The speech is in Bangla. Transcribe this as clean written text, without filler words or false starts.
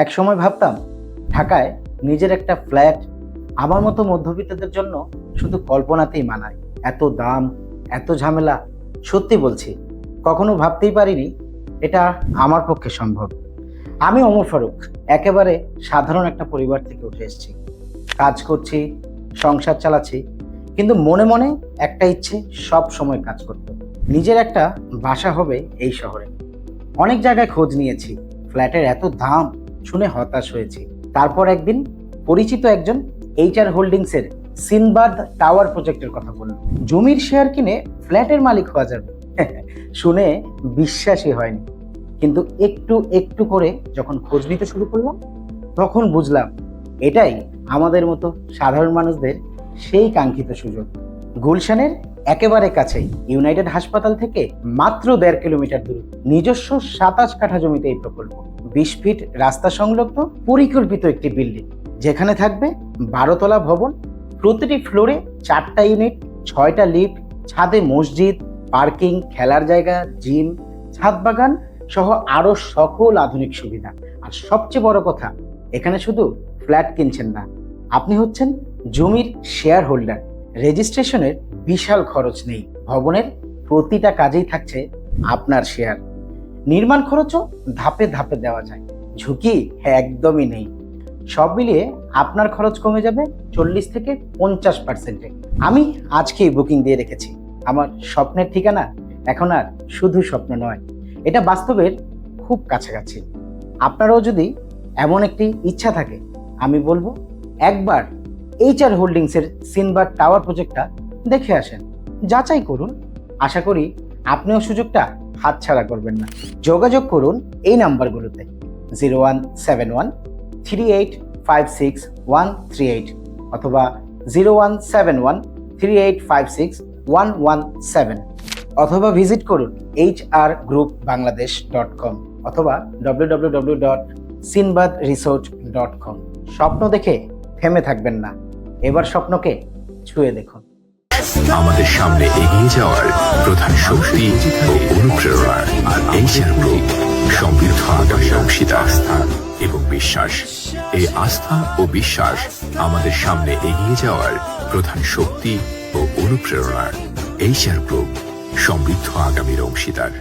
এক সময় ভাবতাম ঢাকায় নিজের একটা ফ্ল্যাট আমার মতো মধ্যবিত্তদের জন্য শুধু কল্পনাতেই মানায়। এত দাম, এত ঝামেলা। সত্যি বলছি, কখনো ভাবতেই পারিনি এটা আমার পক্ষে সম্ভব। আমি ওমর ফারুক, একেবারে সাধারণ একটা পরিবার থেকে উঠে এসেছি। কাজ করছি, সংসার চালাচ্ছি, কিন্তু মনে মনে একটা ইচ্ছে সব সময় কাজ করতে, নিজের একটা বাসা হবে এই শহরে। অনেক জায়গায় খোঁজ নিয়েছি, ফ্ল্যাটের এত দাম শুনে হতাশ হয়েছি। তারপর একদিন পরিচিত একজন HR হোল্ডিংসের সিনবাদ টাওয়ার প্রজেক্টের কথা বলল, জমির শেয়ার কিনে ফ্ল্যাটের মালিক হওয়া যাবে। শুনে বিশ্বাসই হয়নি, কিন্তু একটু একটু করে যখন খোঁজ নিতে শুরু করলাম তখন বুঝলাম এটাই আমাদের মতো সাধারণ মানুষদের সেই কাঙ্ক্ষিত সুযোগ। গুলশানের একেবারে কাছেই ইউনাইটেড হাসপাতাল থেকে মাত্র 1.5 কিলোমিটার দূরে নিজস্ব 27 কাঠা জমিতে এই প্রকল্প। 20 ফিট রাস্তা সংলগ্ন পরিকল্পিত একটি বিল্ডিং, যেখানে থাকবে 12 তলা ভবন, প্রতিটি ফ্লোরে 4টা ইউনিট, 6টা লিফট, ছাদে মসজিদ, পার্কিং, খেলার জায়গা, জিম, ছাদ বাগান সহ আরো সকল আধুনিক সুবিধা। আর সবচেয়ে বড় কথা, এখানে শুধু ফ্ল্যাট কিনছেন না, আপনি হচ্ছেন জমির শেয়ার হোল্ডার। রেজিস্ট্রেশনের বিশাল খরচ নেই, ভবনের প্রতিটা কাজেই থাকছে আপনার শেয়ার। নির্মাণ খরচও ধাপে ধাপে দেওয়া যায়, ঝুঁকি একদমই নেই। সব মিলিয়ে আপনার খরচ কমে যাবে 40 থেকে 50%। আমি আজকেই বুকিং দিয়ে রেখেছি। আমার স্বপ্নের ঠিকানা এখন আর শুধু স্বপ্ন নয়, এটা বাস্তবের খুব কাছাকাছি। আপনারাও যদি এমন একটি ইচ্ছা থাকে, আমি বলবো একবার HR হোল্ডিংসের সিনবাদ টাওয়ার প্রজেক্টটা দেখে আসেন, যাচাই করুন। আশা করি আপনিও সুযোগটা হাতছাড়া করবেন না। যোগাযোগ করুন এই নাম্বারগুলোতে: 017138561138 অথবা 017138561117, অথবা ভিজিট করুন hrgroupbangladesh.com অথবা www.sinbadresort.com। স্বপ্ন দেখে থেমে থাকবেন না, এবার স্বপ্নকে ছুঁয়ে দেখুন। আমাদের সামনে এগিয়ে যাওয়ার প্রধান শক্তি ও অনুপ্রেরণা আর এইচআর গ্রুপ, সমৃদ্ধ আগামী অংশীদার এবং বিশ্বাস। এই আস্থা ও বিশ্বাস আমাদের সামনে এগিয়ে যাওয়ার প্রধান শক্তি ও অনুপ্রেরণা। এইচআর গ্রুপ, সমৃদ্ধ আগামীর অংশীদার।